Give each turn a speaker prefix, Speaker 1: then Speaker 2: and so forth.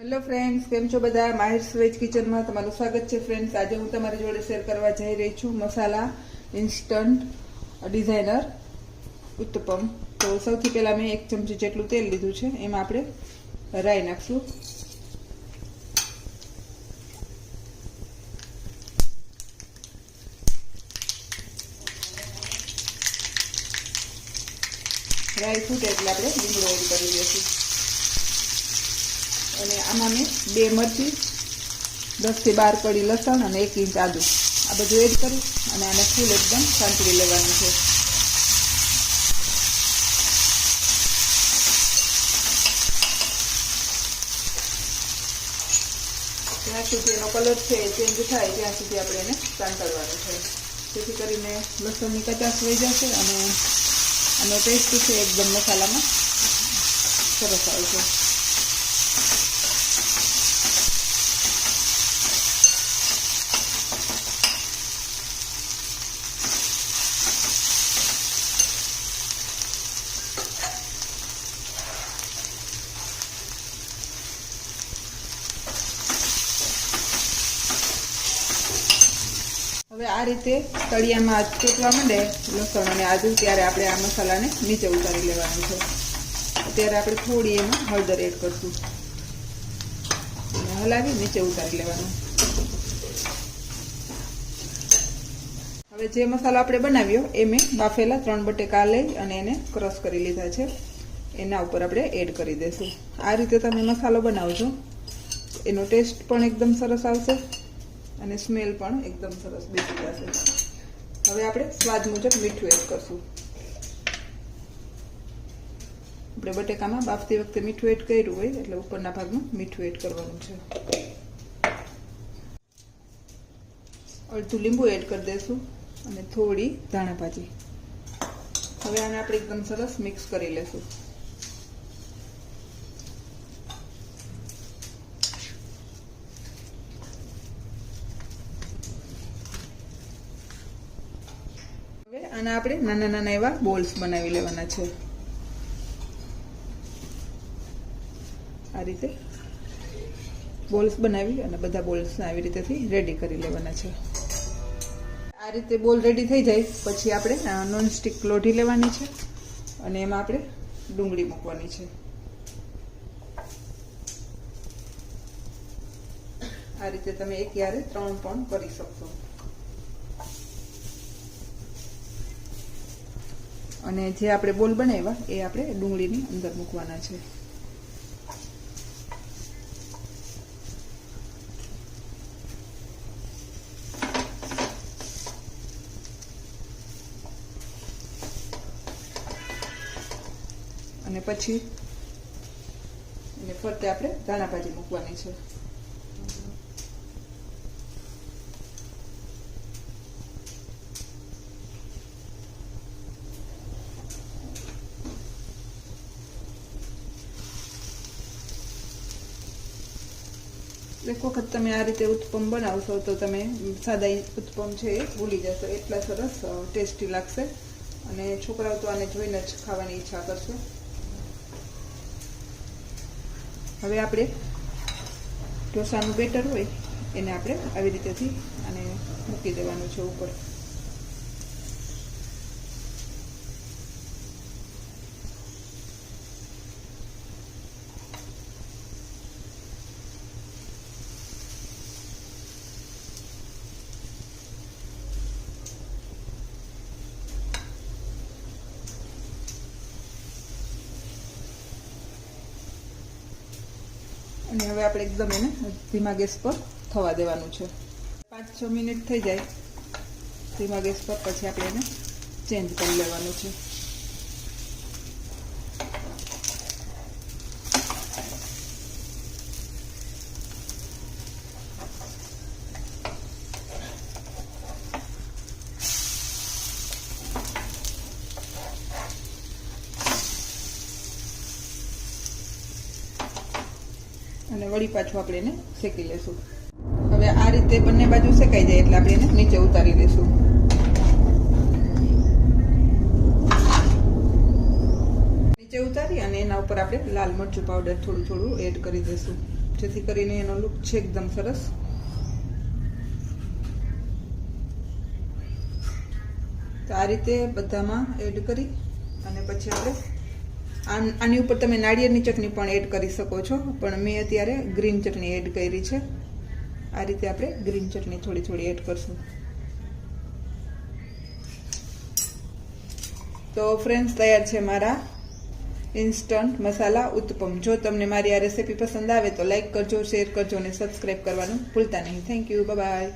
Speaker 1: Hello friends, કેમ છો બધા? માહિર વેજ કિચનમાં તમારું સ્વાગત છે. ફ્રેન્ડ્સ, આજે હું તમારી જોડે શેર કરવા જઈ રહી છું મસાલા ઇન્સ્ટન્ટ ડિઝાઇનર ઉત્તપમ. તો સૌથી પહેલાં મેં 1 ચમચી જેટલું તેલ લીધું છે. એમાં આપણે રાઈ નાખશું. રાઈ ફૂટે એટલે આપણે લીમડો એડ કરી દઈશું. અને આમાં મેં 2 મરચી, 10 થી 12 કળી લસણ અને 1 ઇંચ આદુ આ બધું એડ કરી અને આને ફૂલ એકદમ સાંતળી લેવાનું છે. જ્યાં સુધી એનો કલર છે એ ચેન્જ થાય ત્યાં સુધી આપણે એને સાંતળવાનું છે, જેથી કરીને લસણની કચાશ વહી જશે અને આનો ટેસ્ટ છે એકદમ મસાલામાં સરસ આવશે. હવે આ રીતે તળિયામાં ચોટવા માંડે લસણ અને આદુ ત્યારે આપણે આ મસાલાને નીચે ઉતારી લેવાનું છે. અત્યારે આપણે થોડી એમાં હળદર એડ કરશું અને હલાવી નીચે ઉતારી લેવાનું. હવે જે મસાલો આપણે બનાવ્યો એ મેં બાફેલા 3 બટેકા લઈ અને એને ક્રશ કરી લીધા છે. એના ઉપર આપણે એડ કરી દઈશું. આ રીતે તમે મસાલો બનાવજો, એનો ટેસ્ટ પણ એકદમ સરસ આવશે અને સ્મેલ પણ એકદમ સરસ બેસી જશે. હવે આપણે સ્વાદ મુજબ મીઠું એડ કરશું. આપણે બટેકામાં બાફતી વખતે મીઠું એડ કર્યું હોય એટલે ઉપરના ભાગમાં મીઠું એડ કરવાનું છે. અડધું લીંબુ એડ કરી દઈશું અને થોડી ધાણા ભાજી. હવે આને આપણે એકદમ સરસ મિક્સ કરી લેશું. હવે આના આપણે નાના નાના એવા બોલ્સ બનાવી લેવાના છે. આ રીતે બોલ્સ બનાવી અને બધા બોલ્સને આવી રીતેથી રેડી કરી લેવાના છે. આ રીતે બોલ રેડી થઈ જાય પછી આપણે નોનસ્ટિક લોઢી લેવાની છે અને એમાં આપણે ડુંગળી મૂકવાની છે. આ રીતે તમે એક યારે 3 પણ કરી શકશો. અને જે આપણે બોલ બનાવ્યા એ આપણે ડુંગળીની અંદર મૂકવાના છે. અને પછી એને ફરતે આપણે ધાણા ભાજી મૂકવાની છે. એક વખત તમે આ રીતે ઉત્તપમ બનાવશો તો તમે સાદા ઉત્તપમ છે એ ભૂલી જશો, એટલા સરસ ટેસ્ટી લાગશે અને છોકરાઓ તો આને જોઈને જ ખાવાની ઈચ્છા કરશે. હવે આપણે ઢોસાનું બેટર હોય એને આપણે આવી રીતેથી આને મૂકી દેવાનું છે ઉપર. અને હવે આપણે એકદમ એને ધીમા ગેસ પર થવા દેવાનું છે. 5-6 મિનિટ થઈ જાય ધીમા ગેસ પર પછી આપણે એને ચેન્જ કરી લેવાનું છે. અને વળી પાછું આપણે એને શેકી લેશું. હવે આ રીતે બંને બાજુ શેકાઈ જાય એટલે આપણે એને નીચે ઉતારી દઈશું. નીચે ઉતારી અને એના ઉપર આપણે લાલ મરચું પાવડર થોડું થોડું એડ કરી દઈશું. જેથી કરીને એનો લુક છે એકદમ સરસ. તો આ રીતે બધામાં એડ કરી અને પછી આપણે આની ઉપર તમે નાળિયેરની ચટણી પણ એડ કરી શકો છો, પણ મેં અત્યારે ગ્રીન ચટણી એડ કરી છે. આ રીતે આપણે ગ્રીન ચટણી થોડી થોડી એડ કરશું. તો ફ્રેન્ડ્સ, તૈયાર છે મારા ઇન્સ્ટન્ટ મસાલા ઉત્તપમ. જો તમને મારી આ રેસીપી પસંદ આવે તો લાઈક કરજો, શેર કરજો અને સબસ્ક્રાઈબ કરવાનું ભૂલતા નહીં. Thank you. Bye bye.